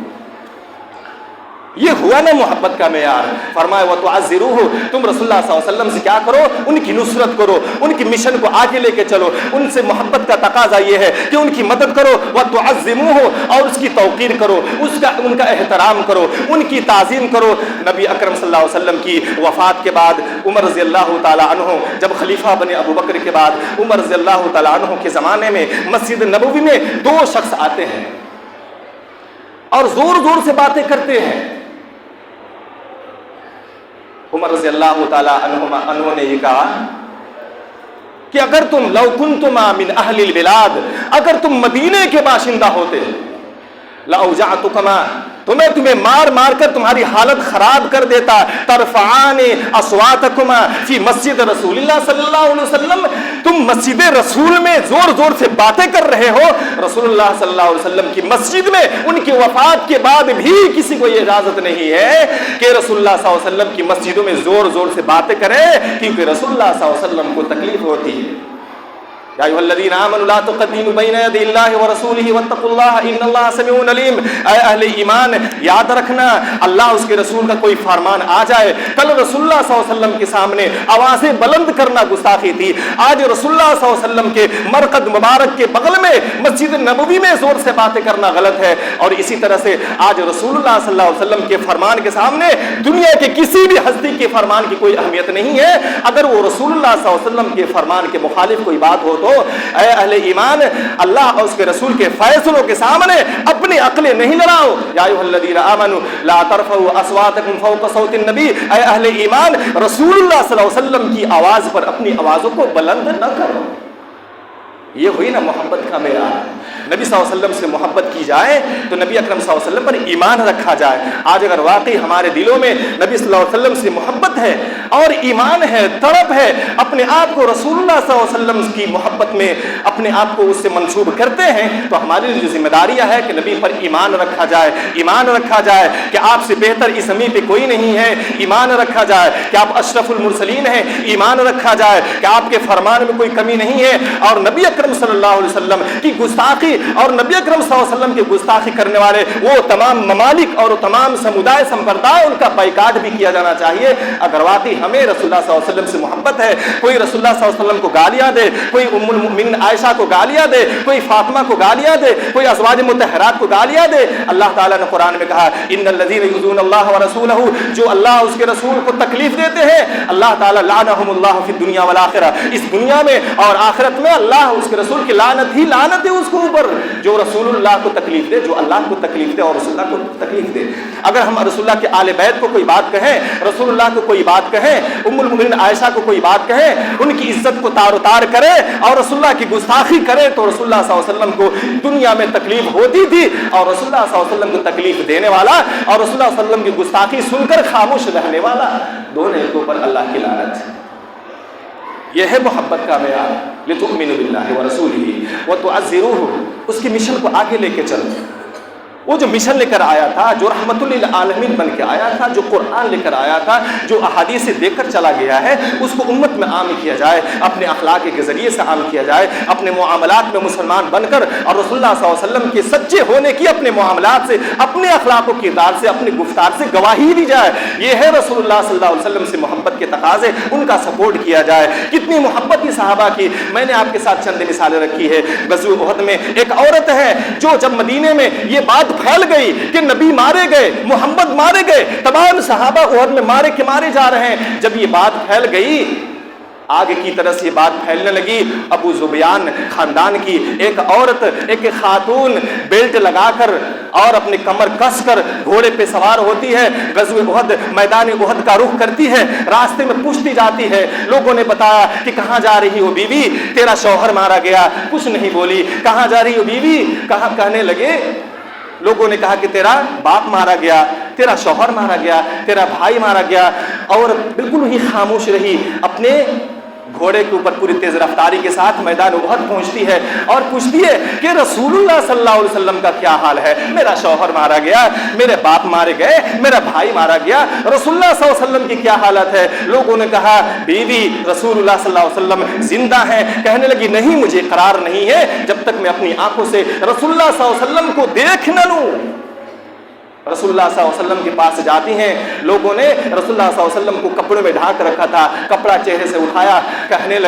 یہ ہوا نا محبت کا معیار۔ فرمایا وتعزروہ، تم رسول اللہ صلی اللہ علیہ وسلم سے کیا کرو؟ ان کی نصرت کرو، ان کی مشن کو آگے لے کے چلو، ان سے محبت کا تقاضا یہ ہے کہ ان کی مدد کرو، وتعظموہ، اور اس کی توقیر کرو، ان کا احترام کرو، ان کی تعظیم کرو۔ نبی اکرم صلی اللہ علیہ وسلم کی وفات کے بعد عمر رضی اللہ تعالی عنہ جب خلیفہ بنے ابو بکر کے بعد عمر رضی اللہ تعالی عنہ کے زمانے میں مسجد نبوی میں دو شخص آتے ہیں اور زور زور سے باتیں کرتے ہیں۔ عمر رضی اللہ تعالی عنہ نے یہ کہا کہ اگر تم لو کنتما من اہل البلاد، اگر تم مدینے کے باشندہ ہوتے لاوجعتکما، تمہیں مار مار کر تمہاری حالت خراب کر دیتا، ترفعان اصواتکما فی مسجد رسول اللہ صلی اللہ علیہ وسلم، تم مسجد رسول میں زور زور سے باتیں کر رہے ہو، رسول اللہ صلی اللہ علیہ وسلم کی مسجد میں ان کی وفات کے بعد بھی کسی کو یہ اجازت نہیں ہے کہ رسول اللہ صلی اللہ علیہ وسلم کی مسجدوں میں زور زور سے باتیں کرے، کیونکہ رسول اللہ صلی اللہ علیہ وسلم کو تکلیف ہوتی ہے۔ یا ایھا الذین آمنوا لا تقدموا بین یدی اللہ ورسولہ واتقوا اللہ ان اللہ سمیع علیم۔ اے اہل ایمان، یاد رکھنا اللہ اس کے رسول کا کوئی فرمان آ جائے، کل رسول اللہ صلی اللہ علیہ وسلم کے سامنے آوازیں بلند کرنا گستاخی تھی، آج رسول اللہ صلی اللہ علیہ وسلم کے مرقد مبارک کے بغل میں مسجد نبوی میں زور سے باتیں کرنا غلط ہے، اور اسی طرح سے آج رسول اللہ صلی اللہ علیہ وسلم کے فرمان کے سامنے دنیا کے کسی بھی ہستی کے فرمان کی کوئی اہمیت نہیں ہے۔ اگر وہ رسول اللہ صلی اللہ علیہ وسلم کے فرمان کے مخالف کوئی بات ہو تو اے اہل ایمان، اللہ اور اس کے رسول کے فیصلوں کے سامنے اپنی عقلیں نہیں لڑاؤ۔ یا ایھا الذین آمنوا لا ترفعوا اصواتکم فوق صوت النبی، اے اہل ایمان رسول اللہ صلی اللہ علیہ وسلم کی آواز پر اپنی آوازوں کو بلند نہ کرو۔ یہ ہوئی نا محبت کا معیار۔ نبی صلی اللہ علیہ وسلم سے محبت کی جائے تو نبی اکرم صلی اللہ علیہ وسلم پر ایمان رکھا جائے۔ آج اگر واقعی ہمارے دلوں میں نبی صلی اللہ علیہ وسلم سے محبت ہے اور ایمان ہے، طلب ہے، اپنے آپ کو رسول اللہ صلی اللہ علیہ وسلم کی محبت میں اپنے آپ کو اس سے منسوب کرتے ہیں، تو ہماری جو ذمہ داریاں ہے کہ نبی پر ایمان رکھا جائے، ایمان رکھا جائے کہ آپ سے بہتر اس زمین پہ کوئی نہیں ہے، ایمان رکھا جائے کہ آپ اشرف المرسلین ہیں، ایمان رکھا جائے کہ آپ کے فرمان میں کوئی کمی نہیں ہے، اور نبی اکرم صلی اللہ علیہ وسلم کی گستاخی اور نبی اکرم صلی اللہ علیہ وسلم کی گستاخی کرنے والے وہ تمام ممالک اور تمام سمودائے سمپردائے ان کا بائیکاٹ بھی کیا جانا چاہیے۔ اگر واقعی ہمیں رسول اللہ صلی اللہ علیہ وسلم سے محبت ہے، کوئی رسول اللہ صلی اللہ علیہ وسلم کو گالیاں دے، کوئی ام المؤمنین عائشہ کو گالیاں دے، کوئی فاطمہ کو گالیاں دے، کوئی ازواج مطہرات کو گالیاں دے، اللہ تعالیٰ نے قرآن میں کہا ان الذین یؤذون اللہ ورسولہ، جو اللہ اس کے رسول کو تکلیف دیتے ہیں اللہ تعالیٰ لعنہم اللہ فی الدنیا والآخرہ، اس دنیا میں اور آخرت میں اللہ اس کے رسول کی لعنت ہی لعنت ہے اس کو اوپر، جو رسول اللہ کو تکلیف دے، جو اللہ کو تکلیف دے اور رسول اللہ کو تکلیف دے۔ اگر ہم رسول اللہ کے آل بیت کو کوئی بات کہیں، رسول اللہ کو کوئی بات کہیں، ام المؤمنین عائشہ کو کوئی بات کہیں، ان کی عزت کو تار و تار کرے اور رسول اللہ کی گستاخی کرے، تو رسول اللہ صلی اللہ علیہ وسلم کو دنیا میں تکلیف ہوتی تھی، اور رسول اللہ صلی اللہ علیہ وسلم کو تکلیف دینے والا اور رسول اللہ صلی اللہ علیہ وسلم کی گستاخی سن کر خاموش رہنے والا، دونوں کے اوپر اللہ کی لعنت۔ یہ ہے محبت کا معیار، لتؤمنوا باللہ ورسولہ وتعزروہ، اس کی مشن کو آگے لے کے چل۔ وہ جو مشن لے کر آیا تھا، جو رحمت للعالمین بن کے آیا تھا، جو قرآن لے کر آیا تھا، جو احادیث دے کر چلا گیا ہے، اس کو امت میں عام کیا جائے، اپنے اخلاق کے ذریعے سے عام کیا جائے، اپنے معاملات میں مسلمان بن کر اور رسول اللہ صلی اللہ علیہ وسلم کے سچے ہونے کی اپنے معاملات سے، اپنے اخلاق و کردار سے، اپنے گفتار سے گواہی دی جائے۔ یہ ہے رسول اللہ صلی اللہ علیہ وسلم سے محبت کے تقاضے، ان کا سپورٹ کیا جائے۔ کتنی محبت کی صحابہ کی، میں نے آپ کے ساتھ چند مثالیں رکھی ہے۔ غزوہ احد میں ایک عورت ہے جو جب مدینے میں یہ بات پھیل گئی کہ نبی مارے گئے، محمد مارے گئے، تمام صحابہ احد میں مارے کے مارے جا رہے ہیں، جب یہ بات پھیل گئی، آگ کی طرح سے یہ بات پھیلنے لگی، ابو زبیان خاندان کی ایک عورت، ایک خاتون بیلٹ لگا کر اور اپنی کمر کس کر گھوڑے پہ سوار ہوتی ہے، غزوہ احد میدان احد کا رخ کرتی ہے، راستے میں پوچھتی جاتی ہے، لوگوں نے بتایا کہ کہاں جا رہی ہو بیوی، تیرا شوہر مارا گیا، کچھ نہیں بولی، کہاں جا رہی ہو بیوی، کہنے لگے، لوگوں نے کہا کہ تیرا باپ مارا گیا، تیرا شوہر مارا گیا، تیرا بھائی مارا گیا، اور بالکل ہی خاموش رہی، اپنے گھوڑے کے اوپر پوری تیز رفتاری کے ساتھ میدان احد پہنچتی ہے اور پوچھتی ہے کہ رسول اللہ صلی اللہ علیہ وسلم کا کیا حال ہے، میرا شوہر مارا گیا، میرے باپ مارے گئے، میرا بھائی مارا گیا، رسول اللہ صلی اللہ علیہ وسلم کی کیا حالت ہے؟ لوگوں نے کہا بیوی رسول اللہ صلی اللہ علیہ وسلم زندہ ہیں۔ کہنے لگی نہیں، مجھے قرار نہیں ہے جب تک میں اپنی آنکھوں سے رسول اللہ صلی اللہ علیہ وسلم کو دیکھ نہ لوں۔ رسول اللہ صلی اللہ علیہ وسلم کے پاس جاتی ہیں، لوگوں نے رسول اللہ صلی اللہ علیہ وسلم کو کپڑوں میں ڈھانک رکھا تھا، کپڑا چہرے سے اٹھایا، کہنے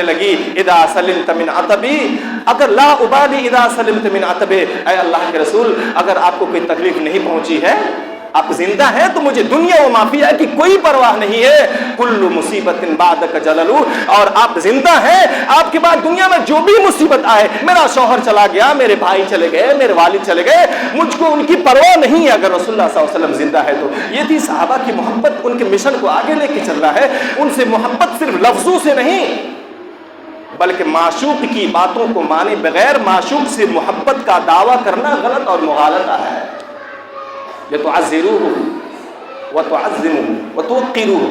لگی اذا سلمت من عتبی، اگر لا ابالی اذا سلمت من عتبی، اے اللہ کے رسول اگر آپ کو کوئی تکلیف نہیں پہنچی ہے، آپ زندہ ہیں، تو مجھے دنیا و مافیا کی کوئی پرواہ نہیں ہے، کل مصیبت بعدک جلل، اور آپ زندہ ہیں، آپ کے بعد دنیا میں جو بھی مصیبت آئے، میرا شوہر چلا گیا، میرے بھائی چلے گئے، میرے والد چلے گئے، مجھ کو ان کی پرواہ نہیں ہے اگر رسول اللہ صلی اللہ علیہ وسلم زندہ ہے تو۔ یہ تھی صحابہ کی محبت، ان کے مشن کو آگے لے کے چل رہا ہے، ان سے محبت صرف لفظوں سے نہیں بلکہ معشوق کی باتوں کو مانے بغیر معشوق سے محبت کا دعویٰ کرنا غلط اور مغالطہ ہے۔ لتعزروہ وتعظموہ وتوقروہ،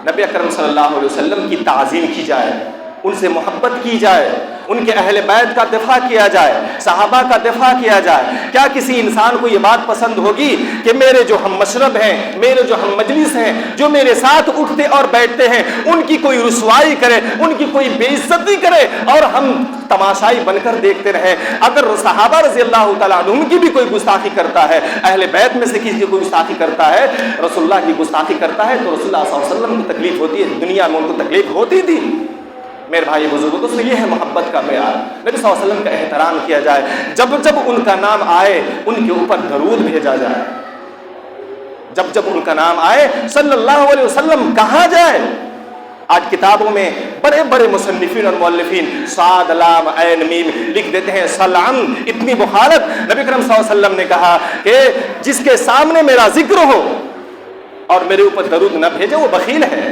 نبی اکرم صلی اللہ علیہ وسلم کی تعظیم کی جائے، ان سے محبت کی جائے، ان کے اہل بیت کا دفاع کیا جائے، صحابہ کا دفاع کیا جائے، کیا کسی انسان کو یہ بات پسند ہوگی کہ میرے جو ہم مشرب ہیں، میرے جو ہم مجلس ہیں، جو میرے ساتھ اٹھتے اور بیٹھتے ہیں، ان کی کوئی رسوائی کرے، ان کی کوئی بے عزتی کرے اور ہم تماشائی بن کر دیکھتے رہے؟ اگر صحابہ رضی اللہ تعالیٰ عنہم کی بھی کوئی گستاخی کرتا ہے، اہل بیت میں سے کسی کی کوئی گستاخی کرتا ہے، رسول اللہ کی گستاخی کرتا ہے، تو رسول اللہ صلی اللہ علیہ وسلم کو تکلیف ہوتی ہے، دنیا میں ان کو تکلیف ہوتی تھی۔ میرے بھائی بزرگوں، تو یہ ہے محبت کا معیار، نبی صلی اللہ علیہ وسلم کا احترام کیا جائے، جب جب ان کا نام آئے ان کے اوپر درود بھیجا جائے، جب جب ان کا نام آئے صلی اللہ علیہ وسلم کہا جائے۔ آج کتابوں میں بڑے بڑے مصنفین اور مؤلفین صاد لام عین میم لکھ دیتے ہیں سلام، اتنی بخارت۔ نبی کرم صلی اللہ علیہ وسلم نے کہا کہ جس کے سامنے میرا ذکر ہو اور میرے اوپر درود نہ بھیجے وہ بخیل ہے۔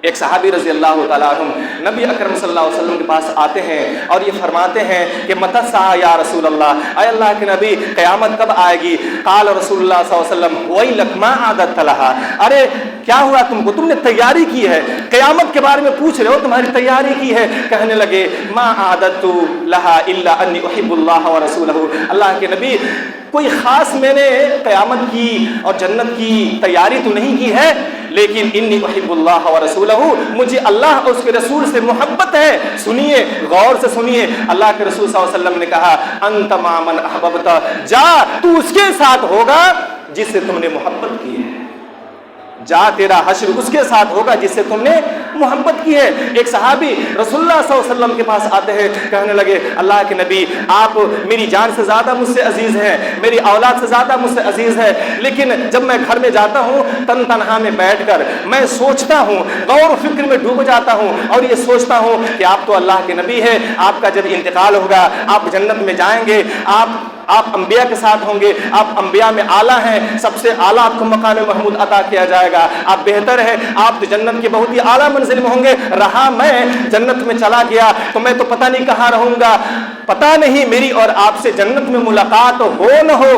ایک صحابی رضی اللہ تعالیٰ عنہ نبی اکرم صلی اللہ علیہ وسلم کے پاس آتے ہیں اور یہ فرماتے ہیں کہ متی الساعہ یا رسول اللہ، اے اللہ کے نبی قیامت کب آئے گی؟ قال رسول اللہ صلی اللہ علیہ وسلم ویلک ما عادت لها، ارے کیا ہوا تم کو، تم نے تیاری کی ہے، قیامت کے بارے میں پوچھ رہے ہو، تمہاری تیاری کی ہے؟ کہنے لگے ما عادت لها الا انی احب اللہ ورسولہ، اللہ کے نبی کوئی خاص میں نے قیامت کی اور جنت کی تیاری تو نہیں کی ہے، لیکن انی احب اللہ ورسولہ، مجھے اللہ اور اس کے رسول سے محبت ہے۔ سنیے، غور سے سنیے، اللہ کے رسول صلی اللہ علیہ وسلم نے کہا انت مع من احببت، جا تو اس کے ساتھ ہوگا جس سے تم نے محبت کی ہے، جا تیرا حشر اس کے ساتھ ہوگا جس سے تم نے محبت کی ہے۔ ایک صحابی رسول اللہ صلی اللہ علیہ وسلم کے پاس آتے ہیں، کہنے لگے اللہ کے نبی آپ میری جان سے زیادہ مجھ سے عزیز ہیں، میری اولاد سے زیادہ مجھ سے عزیز ہے، لیکن جب میں گھر میں جاتا ہوں تن تنہا میں بیٹھ کر میں سوچتا ہوں، غور و فکر میں ڈوب جاتا ہوں اور یہ سوچتا ہوں کہ آپ تو اللہ کے نبی ہیں، آپ کا جب انتقال ہوگا آپ جنت میں جائیں گے، آپ انبیاء کے ساتھ ہوں گے، آپ انبیاء میں اعلیٰ ہیں، سب سے اعلیٰ آپ کو مقام محمود عطا کیا جائے گا، آپ بہتر ہیں، آپ تو جنت کے بہت ہی اعلیٰ منزل میں ہوں گے، رہا میں جنت میں چلا گیا تو میں تو پتہ نہیں کہاں رہوں گا، پتہ نہیں میری اور آپ سے جنت میں ملاقات ہو نہ ہو۔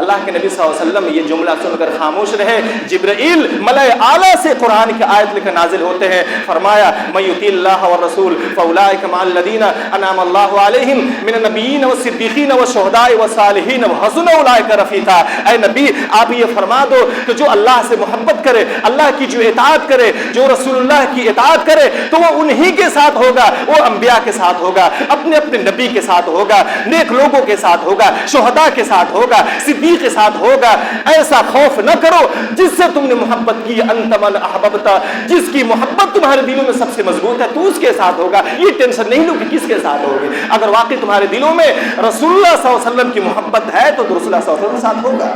اللہ کے نبی صلی اللہ علیہ وسلم یہ جملہ سن کر خاموش رہے۔ جبرائیل ملائے اعلیٰ سے قرآن کی آیت لے کر نازل ہوتے ہیں، فرمایا من یطیع اللہ والرسول فاولئک مع الذین انعم اللہ علیہم من النبیین والصدیقین والشہداء والصالحین وحسن اولئک رفیقا۔ اے نبی آپ یہ فرما دو کہ جو اللہ سے محبت کرے، اللہ کی جو اطاعت کرے، جو رسول اللہ کی اطاعت کرے تو وہ انہی کے ساتھ ہوگا، وہ انبیاء کے ساتھ ہوگا، اپنے اپنے نبی کے ساتھ ہوگا، نیک لوگوں کے ساتھ ہوگا، شہداء کے ساتھ ہوگا، صدیق کے ساتھ ہوگا۔ ایسا خوف نہ کرو جس سے تم نے محبت کی، انت من احببت، جس کی محبت تمہارے دلوں میں سب سے مضبوط ہے تو اس کے ساتھ ہوگا، یہ ٹینشن نہیں لو کہ کس کے ساتھ ہوگی۔ اگر واقعی تمہارے دلوں میں رسول اللہ صلی اللہ علیہ وسلم کی محبت ہے تو رسول اللہ صلی اللہ علیہ وسلم کے ساتھ ہوگا۔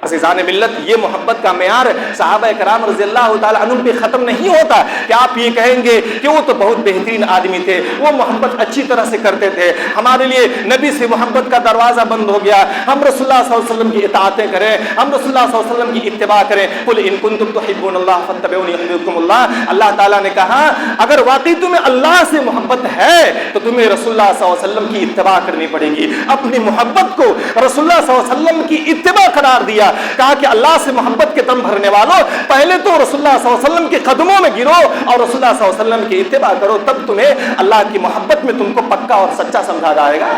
عزیزان ملت، یہ محبت کا معیار صحابہ کرام رضی اللہ تعالیٰ عنہم پہ ختم نہیں ہوتا کہ آپ یہ کہیں گے کہ وہ تو بہت بہترین آدمی تھے، وہ محبت اچھی طرح سے کرتے تھے، ہمارے لیے نبی سے محبت کا دروازہ بند ہو گیا، ہم رسول اللہ صلی اللہ علیہ وسلم کی اطاعتیں کریں، ہم رسول اللہ صلی اللہ علیہ وسلم کی اتباع کریں۔ قل ان کنتم تحبون اللہ فاتبعونی یحببکم اللہ۔ اللہ تعالیٰ نے کہا اگر واقعی تمہیں اللہ سے محبت ہے تو تمہیں رسول اللہ صلی اللہ علیہ وسلم کی اتباع کرنی پڑے گی۔ اپنی محبت کو رسول اللہ صلی اللہ علیہ وسلم کی اتباع قرار دیا، کہا کہ اللہ سے محبت کے دم بھرنے والوں پہلے تو رسول اللہ صلی اللہ علیہ وسلم کے قدموں میں گرو اور رسول اللہ صلی اللہ علیہ وسلم کی اتباع کرو، تب تمہیں اللہ کی محبت میں تم کو پکا اور سچا سمجھا جائے گا۔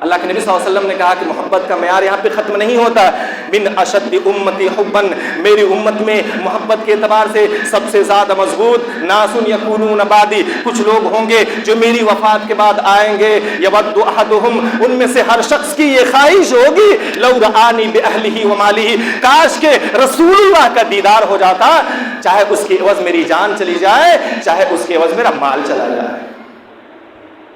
اللہ کے نبی صلی اللہ علیہ وسلم نے کہا کہ محبت کا معیار یہاں پہ ختم نہیں ہوتا۔ من اشد امتی حبا، میری امت میں محبت کے اعتبار سے سب سے زیادہ مضبوط ناس یکونون بعدی، کچھ لوگ ہوں گے جو میری وفات کے بعد آئیں گے، یود احدہم، ان میں سے ہر شخص کی یہ خواہش ہوگی لو رآنی باہلہ ومالہ، کاش کہ رسول اللہ کا دیدار ہو جاتا، چاہے اس کے عوض میری جان چلی جائے، چاہے اس کے عوض میرا مال چلا جائے۔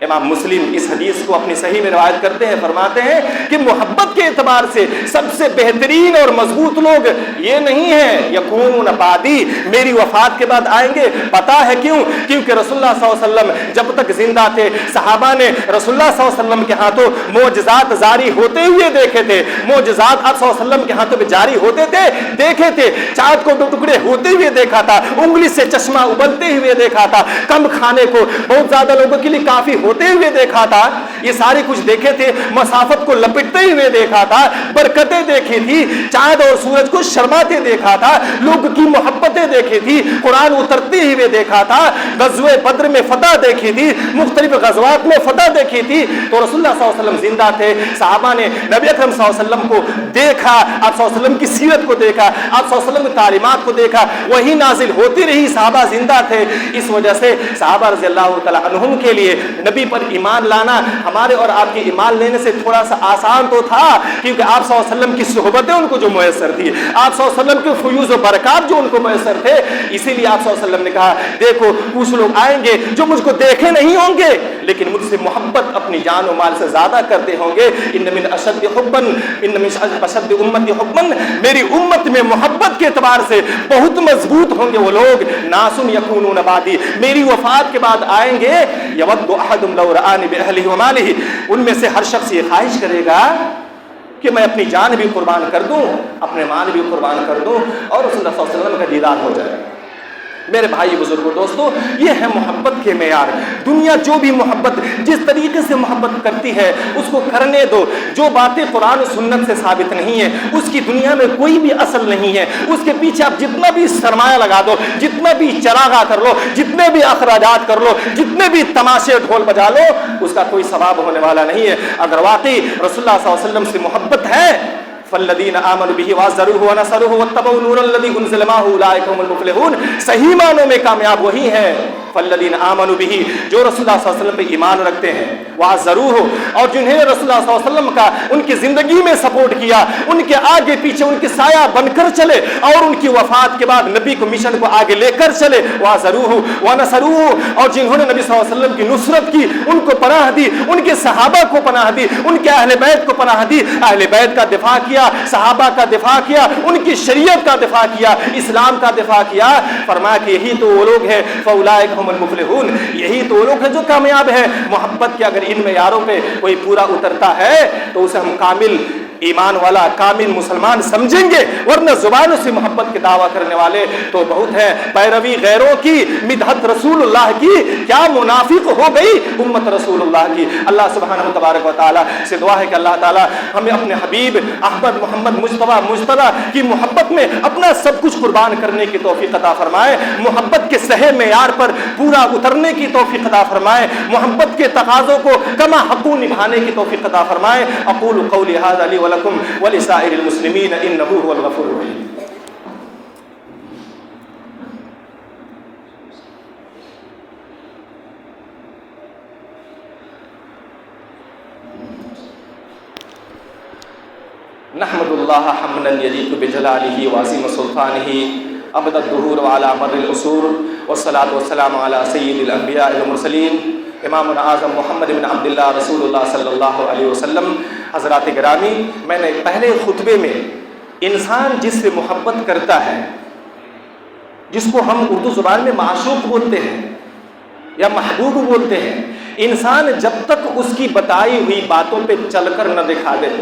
امام مسلم اس حدیث کو اپنی صحیح میں روایت کرتے ہیں، فرماتے ہیں کہ محبت کے اعتبار سے سب سے بہترین اور مضبوط لوگ یہ نہیں ہیں یکونون بعدی، میری وفات کے بعد آئیں گے۔ پتہ ہے کیوں؟ کیونکہ رسول اللہ صلی اللہ علیہ وسلم جب تک زندہ تھے صحابہ نے رسول اللہ صلی اللہ علیہ وسلم کے ہاتھوں معجزات جاری ہوتے ہوئے دیکھے تھے، معجزات آپ صلی اللہ علیہ وسلم کے ہاتھوں پہ جاری ہوتے تھے، دیکھے تھے، چاند کو 2 ٹکڑے ہوتے ہوئے دیکھا تھا، انگلی سے چشمہ ابلتے ہوئے دیکھا تھا، کم کھانے کو بہت زیادہ لوگوں کے لیے کافی ہوتے ہوئے دیکھا تھا، یہ سارے کچھ دیکھے تھے، مسافت کو لپٹتے ہوئے دیکھا تھا، برکتیں دیکھی تھی، چاند اور سورج کو شرماتے دیکھا تھا، لوگ کی محبتیں دیکھی تھی، قرآن اترتے ہوئے دیکھا تھا، غزوہ بدر میں فتح دیکھی تھی، مختلف غزوات میں فتح دیکھی تھی. تو رسول اللہ صلی اللہ علیہ وسلم زندہ تھے، صحابہ نے نبی اکرم صلی اللہ علیہ وسلم کو دیکھا، آپ صلی اللہ علیہ وسلم کی سیرت کو دیکھا، آپ صلی اللہ علیہ وسلم کی تعلیمات کو دیکھا، وہی نازل ہوتی رہی، صحابہ زندہ تھے. اس وجہ سے صحابہ رضی اللہ تعالیٰ عنہم کے لیے نبی پر ایمان لانا ہمارے اور آپ کے ایمان لینے سے تھوڑا سا آسان تو تھا، کیونکہ آپ صلی اللہ علیہ وسلم کی صحبتیں ان کو جو میسر تھی، آپ صلی اللہ علیہ وسلم کے فیوز و برکات جو ان کو میسر تھے. اسی لیے آپ صلی اللہ علیہ وسلم نے کہا دیکھو کچھ لوگ آئیں گے جو مجھ کو دیکھے نہیں ہوں گے لیکن مجھ سے محبت اپنی جان و مال سے زیادہ کرتے ہوں گے. ان من اشد حبا ان من اشد امتی حبا، میری امت میں محبت کے اعتبار سے بہت مضبوط ہوں گے وہ لوگ. ناس یکونون بعدی، میری وفات کے بعد آئیں گے، یود احدهم لو رآنی باہلہ ومالہ، ان میں سے ہر شخص یہ خواہش کرے گا کہ میں اپنی جان بھی قربان کر دوں، اپنے مال بھی قربان کر دوں اور رسول اللہ صلی اللہ علیہ وسلم کا دیدار ہو جائے. میرے بھائی بزرگوں دوستو، یہ ہے محبت کے معیار. دنیا جو بھی محبت جس طریقے سے محبت کرتی ہے اس کو کرنے دو. جو باتیں قرآن و سنت سے ثابت نہیں ہیں اس کی دنیا میں کوئی بھی اصل نہیں ہے. اس کے پیچھے آپ جتنا بھی سرمایہ لگا دو، جتنا بھی چراغاں کر لو، جتنے بھی اخراجات کر لو، جتنے بھی تماشے ڈھول بجا لو، اس کا کوئی ثواب ہونے والا نہیں ہے. اگر واقعی رسول اللہ صلی اللہ علیہ وسلم سے محبت ہے، فالذین آمنوا بہ وعزروہ ونصروہ واتبعوا النور الذی انزل معہ اولئک هم المفلحون. صحیح معنوں میں کامیاب وہی ہے فالذین آمنوا بہ، جو رسول اللہ صلی اللہ علیہ وسلم پہ ایمان رکھتے ہیں، وعزروہ، اور جنہیں رسول اللہ صلی اللہ علیہ وسلم کا ان کی زندگی میں سپورٹ کیا، ان کے آگے پیچھے ان کے سایہ بن کر چلے اور ان کی وفات کے بعد نبی کو مشن کو آگے لے کر چلے. وعزروہ ونصروہ، اور جنہوں نے نبی صلی اللہ علیہ وسلم کی نصرت کی، ان کو پناہ دی، ان کے صحابہ کو پناہ دی، ان کے اہل بیت کو پناہ دی، اہل بیت کا دفاع کیا، صحابہ کا دفاع کیا، ان کی شریعت کا دفاع کیا، اسلام کا دفاع کیا. فرمایا کہ یہی تو وہ لوگ ہیں فاولئک هم المفلحون، یہی تو وہ لوگ ہیں جو کامیاب ہیں. محبت کے اگر ان معیاروں پہ کوئی پورا اترتا ہے تو اسے ہم کامل ایمان والا، کامل مسلمان سمجھیں گے. ورنہ زبانوں سے محبت کے دعویٰ کرنے والے تو بہت ہیں. پیروی غیروں کی، مدحت رسول اللہ کی، کیا منافق ہو گئی امت رسول اللہ کی. اللہ سبحانہ و تبارک و تعالیٰ سے دعا ہے کہ اللہ تعالیٰ ہمیں اپنے حبیب احمد محمد مجتبیٰ مجتبیٰ کی محبت میں اپنا سب کچھ قربان کرنے کی توفیق عطا فرمائے. محبت کے صحیح معیار پر پورا اترنے کی توفیق عطا فرمائے. محبت کے تقاضوں کو کما حقو نبھانے کی توفیق عطا فرمائے. اقول قولی ھذا لی ولکم ولسائر المسلمین انہ هو الغفور الرحیم. نحمد اللہ حمدا یلیق بجلالہ وعظیم سلطانہ ابد الدہور وعلی مر العصور والصلاة والسلام علی سید الانبیاء والمرسلین امامنا اعظم محمد بن عبداللہ رسول اللہ صلی اللہ علیہ وسلم. حضرات گرامی، میں نے پہلے خطبے میں انسان جس سے محبت کرتا ہے، جس کو ہم اردو زبان میں معشوق بولتے ہیں یا محبوب بولتے ہیں، انسان جب تک اس کی بتائی ہوئی باتوں پہ چل کر نہ دکھا دے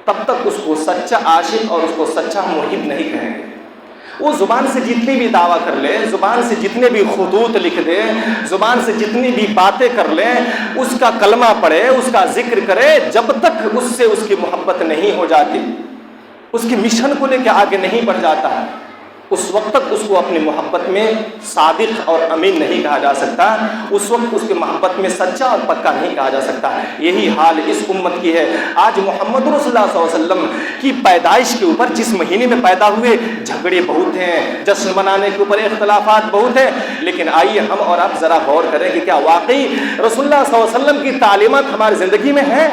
تب تک اس کو سچا عاشق اور اس کو سچا محب نہیں کہیں گے. وہ زبان سے جتنی بھی دعویٰ کر لے، زبان سے جتنے بھی خطوط لکھ دے، زبان سے جتنی بھی باتیں کر لیں، اس کا کلمہ پڑھے، اس کا ذکر کرے، جب تک اس سے اس کی محبت نہیں ہو جاتی، اس کی مشن کو لے کے آگے نہیں بڑھ جاتا ہے، اس وقت تک اس کو اپنی محبت میں صادق اور امین نہیں کہا جا سکتا. اس وقت اس کی محبت میں سچا اور پکا نہیں کہا جا سکتا. یہی حال اس امت کی ہے. آج محمد رسول اللہ صلی اللہ علیہ وسلم کی پیدائش کے اوپر جس مہینے میں پیدا ہوئے جھگڑے بہت ہیں، جشن منانے کے اوپر اختلافات بہت ہیں، لیکن آئیے ہم اور آپ ذرا غور کریں کہ کیا واقعی رسول اللہ صلی اللہ علیہ وسلم کی تعلیمات ہماری زندگی میں ہیں؟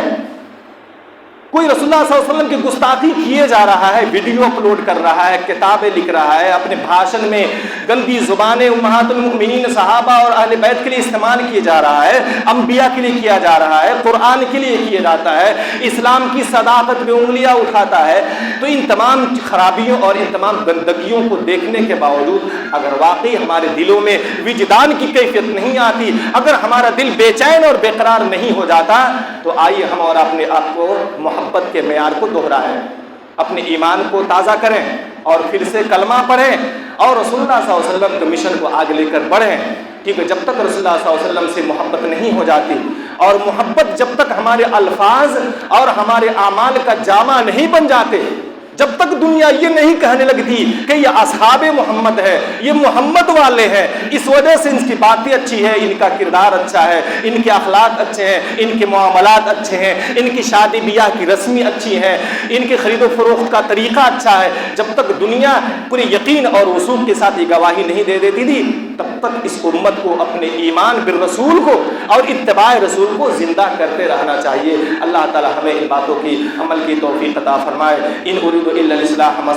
کوئی رسول اللہ صلی اللہ علیہ وسلم کی گستاخی کیے جا رہا ہے، ویڈیو اپلوڈ کر رہا ہے، کتابیں لکھ رہا ہے، اپنے بھاشن میں گندی زبانیں امہات المؤمنین صحابہ اور اہل بیت کے لیے استعمال کیے جا رہا ہے، انبیاء کے لیے کیا جا رہا ہے، قرآن کے لیے کیا جاتا ہے، اسلام کی صداقت پہ انگلیاں اٹھاتا ہے. تو ان تمام خرابیوں اور ان تمام گندگیوں کو دیکھنے کے باوجود اگر واقعی ہمارے دلوں میں وجدان کی کیفیت نہیں آتی، اگر ہمارا دل بے چین اور بے قرار نہیں ہو جاتا، تو آئیے ہم اور اپنے آپ کو محبت کے معیار کو دوہرائیں، اپنے ایمان کو تازہ کریں اور پھر سے کلمہ پڑھیں اور رسول اللہ صلی اللہ علیہ وسلم کے مشن کو آگے لے کر بڑھیں. کیونکہ جب تک رسول اللہ صلی اللہ علیہ وسلم سے محبت نہیں ہو جاتی اور محبت جب تک ہمارے الفاظ اور ہمارے اعمال کا جامع نہیں بن جاتے، جب تک دنیا یہ نہیں کہنے لگتی کہ یہ اصحاب محمد ہے، یہ محمد والے ہیں، اس وجہ سے ان کی باتیں اچھی ہیں، ان کا کردار اچھا ہے، ان کے اخلاق اچھے ہیں، ان کے معاملات اچھے ہیں، ان کی شادی بیاہ کی رسمی اچھی ہیں، ان کی خرید و فروخت کا طریقہ اچھا ہے، جب تک دنیا پورے یقین اور وثوق کے ساتھ یہ گواہی نہیں دے دیتی تھی، تب تک اس امت کو اپنے ایمان بالرسول کو اور اتباع رسول کو زندہ کرتے رہنا چاہیے۔ اللہ تعالی ہمیں ان باتوں کی عمل کی توفیق عطا فرمائے۔ ان اريد الا الاصلاح